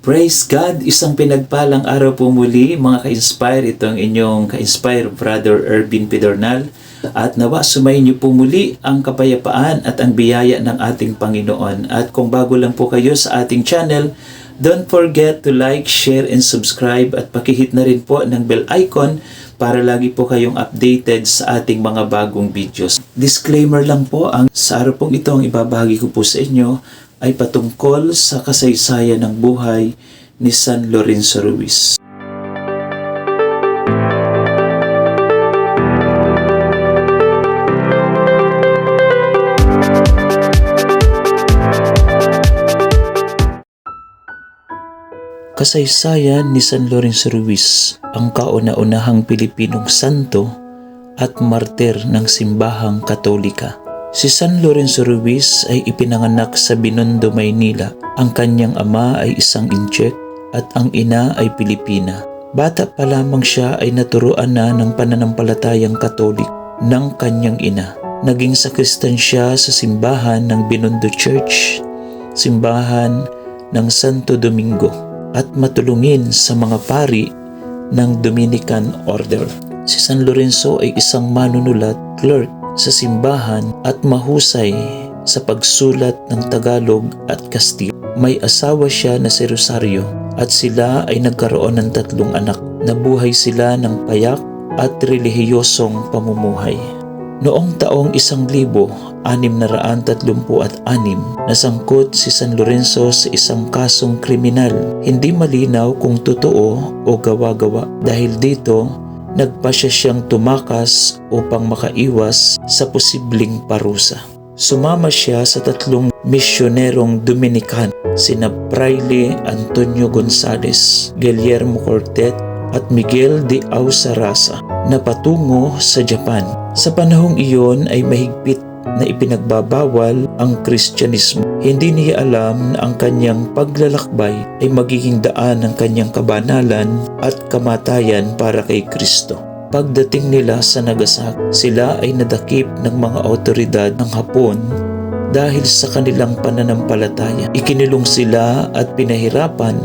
Praise God! Isang pinagpalang araw po muli mga ka-inspire. Ito ang inyong ka-inspire Brother Ervin Pedernal. At nawa sumayin niyo po muli ang kapayapaan at ang biyaya ng ating Panginoon. At kung bago lang po kayo sa ating channel, don't forget to like, share, and subscribe. At pakihit na rin po ng bell icon para lagi po kayong updated sa ating mga bagong videos. Disclaimer lang po, sa araw pong ito ang ibabahagi ko po sa inyo ay patungkol sa kasaysayan ng buhay ni San Lorenzo Ruiz. Kasaysayan ni San Lorenzo Ruiz, ang kauna-unahang Pilipinong santo at martir ng simbahang Katolika. Si San Lorenzo Ruiz ay ipinanganak sa Binondo, Maynila. Ang kanyang ama ay isang Intsek at ang ina ay Pilipina. Bata pa lamang siya ay naturuan na ng pananampalatayang Katolik ng kanyang ina. Naging sakristan siya sa simbahan ng Binondo Church, simbahan ng Santo Domingo, at matulungin sa mga pari ng Dominican Order. Si San Lorenzo ay isang manunulat, clerk sa simbahan at mahusay sa pagsulat ng Tagalog at Kastil. May asawa siya na si Rosario at sila ay nagkaroon ng 3 anak. Nabuhay sila ng payak at relihiyosong pamumuhay. Noong taong 1636, nasangkot si San Lorenzo sa isang kasong kriminal. Hindi malinaw kung totoo o gawa-gawa. Dahil dito, nagpasya siyang tumakas upang makaiwas sa posibleng parusa. Sumama siya sa 3 misyonerong Dominican, sina Fraile Antonio Gonzales, Guillermo Cortet at Miguel de Ausarasa, na patungo sa Japan. Sa panahong iyon ay mahigpit na ipinagbabawal ang Kristyanismo. Hindi niya alam na ang kanyang paglalakbay ay magiging daan ng kanyang kabanalan at kamatayan para kay Kristo. Pagdating nila sa Nagasaki, sila ay nadakip ng mga awtoridad ng Hapon dahil sa kanilang pananampalataya. Ikinulong sila at pinahirapan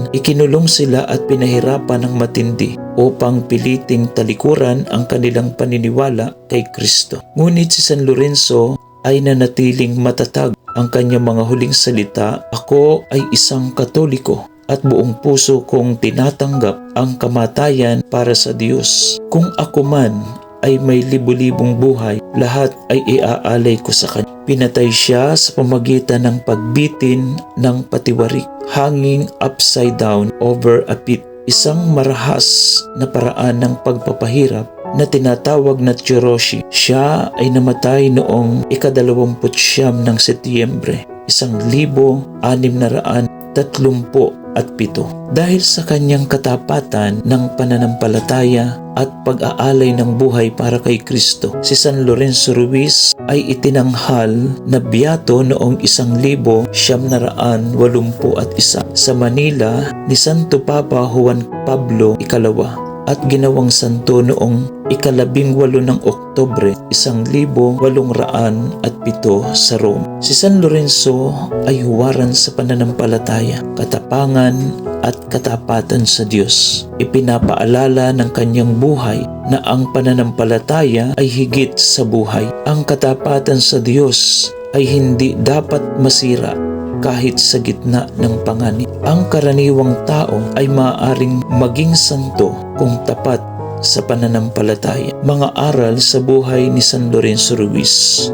ng matindi upang piliting talikuran ang kanilang paniniwala kay Kristo. Ngunit si San Lorenzo ay nanatiling matatag. Ang kanyang mga huling salita, "Ako ay isang Katoliko at buong puso kong tinatanggap ang kamatayan para sa Diyos. Kung ako man ay may libu-libong buhay, lahat ay iaalay ko sa Kanya." Pinatay siya sa pamamagitan ng pagbitin ng patiwarik, hanging upside down over a pit. Isang marahas na paraan ng pagpapahirap na tinatawag na Choroshi. Siya ay namatay noong 29 ng Setyembre, 1637. Dahil sa kanyang katapatan ng pananampalataya at pag-aalay ng buhay para kay Kristo, si San Lorenzo Ruiz ay itinanghal na beato noong 1981 sa Manila ni Santo Papa Juan Pablo II at ginawang santo noong 18 ng Oktubre 1807 sa Rome. Si San Lorenzo ay huwaran sa pananampalataya, katapangan at katapatan sa Diyos. Ipinapaalala ng kanyang buhay na ang pananampalataya ay higit sa buhay. Ang katapatan sa Diyos ay hindi dapat masira kahit sa gitna ng panganib. Ang karaniwang tao ay maaaring maging santo kung tapat sa pananampalataya. Mga aral sa buhay ni San Lorenzo Ruiz.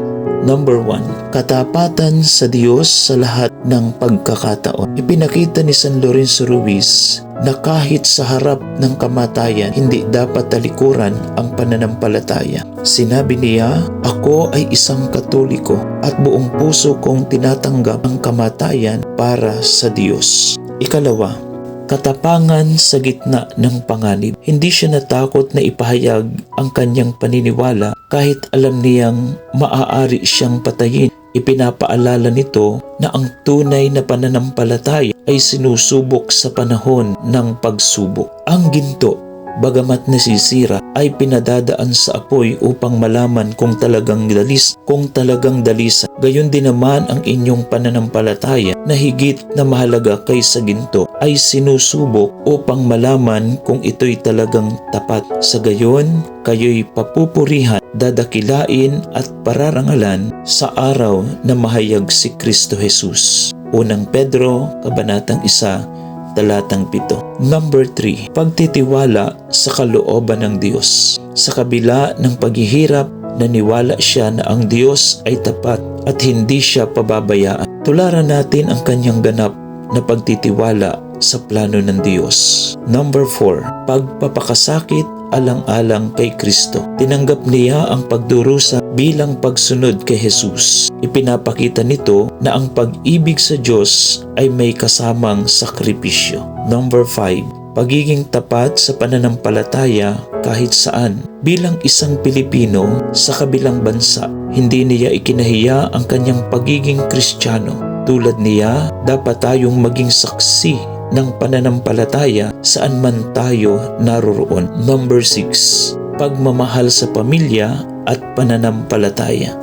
Number 1. Katapatan sa Diyos sa lahat ng pagkakataon. Ipinakita ni San Lorenzo Ruiz na kahit sa harap ng kamatayan, hindi dapat talikuran ang pananampalataya. Sinabi niya, "Ako ay isang Katoliko at buong puso kong tinatanggap ang kamatayan para sa Diyos." Ikalawa, katapangan sa gitna ng panganib. Hindi siya natakot na ipahayag ang kanyang paniniwala kahit alam niyang maaari siyang patayin. Ipinapaalala nito na ang tunay na pananampalataya ay sinusubok sa panahon ng pagsubok. Ang ginto bagamat nasisira, ay pinadadaan sa apoy upang malaman kung talagang dalisa. Gayon din naman ang inyong pananampalataya na higit na mahalaga kaysa ginto ay sinusubok upang malaman kung ito'y talagang tapat. Sa gayon, kayo'y papupurihan, dadakilain at pararangalan sa araw na mahayag si Kristo Jesus. Unang Pedro, Kabanatang 1, Talatang 7. Number 3, pagtitiwala sa kalooban ng Diyos. Sa kabila ng paghihirap, naniwala siya na ang Diyos ay tapat at hindi siya pababayaan. Tularan natin ang kanyang ganap na pagtitiwala sa plano ng Diyos. Number 4, pagpapakasakit alang-alang kay Kristo. Tinanggap niya ang pagdurusa bilang pagsunod kay Jesus. Ipinapakita nito na ang pag-ibig sa Diyos ay may kasamang sakripisyo. Number 5, pagiging tapat sa pananampalataya kahit saan. Bilang isang Pilipino sa kabilang bansa, hindi niya ikinahiya ang kanyang pagiging Kristiyano. Tulad niya, dapat tayong maging saksi ng pananampalataya saan man tayo naroroon. Number 6, pagmamahal sa pamilya at pananampalataya.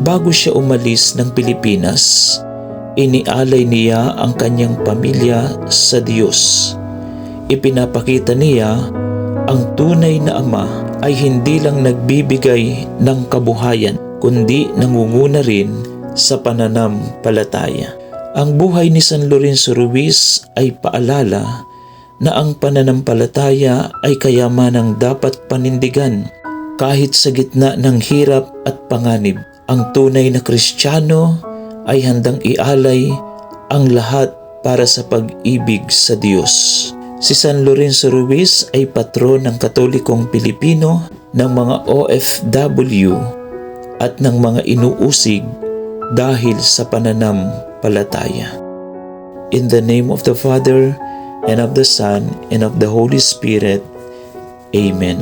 Bago siya umalis ng Pilipinas, inialay niya ang kanyang pamilya sa Diyos. Ipinapakita niya ang tunay na ama ay hindi lang nagbibigay ng kabuhayan, kundi nangunguna rin sa pananampalataya. Ang buhay ni San Lorenzo Ruiz ay paalala na ang pananampalataya ay kayamanang dapat panindigan kahit sa gitna ng hirap at panganib. Ang tunay na Kristiyano ay handang ialay ang lahat para sa pag-ibig sa Diyos. Si San Lorenzo Ruiz ay patron ng Katolikong Pilipino, ng mga OFW at ng mga inuusig dahil sa pananampalataya. In the name of the Father, and of the Son, and of the Holy Spirit. Amen.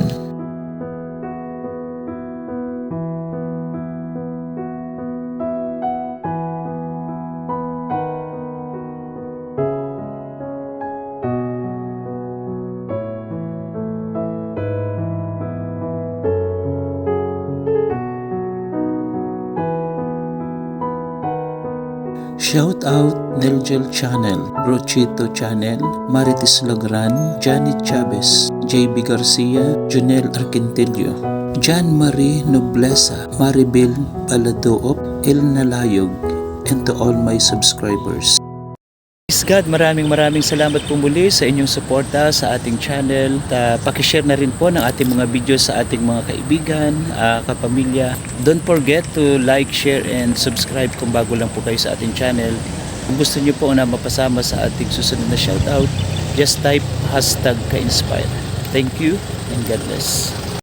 Shout out Neljel Channel, Brochito Channel, Marites Lagran, Janet Chavez, JB Garcia, Junel Arquintelio, Jan Marie Noblesa, Maribel Paladoop, El Nalayog, and to all my subscribers. Praise God, maraming salamat po muli sa inyong suporta sa ating channel. Pakishare na rin po ng ating mga video sa ating mga kaibigan, kapamilya. Don't forget to like, share, and subscribe kung bago lang po kayo sa ating channel. Kung gusto niyo po na mapasama sa ating susunod na shoutout, just type #ka-inspire. Thank you and God bless.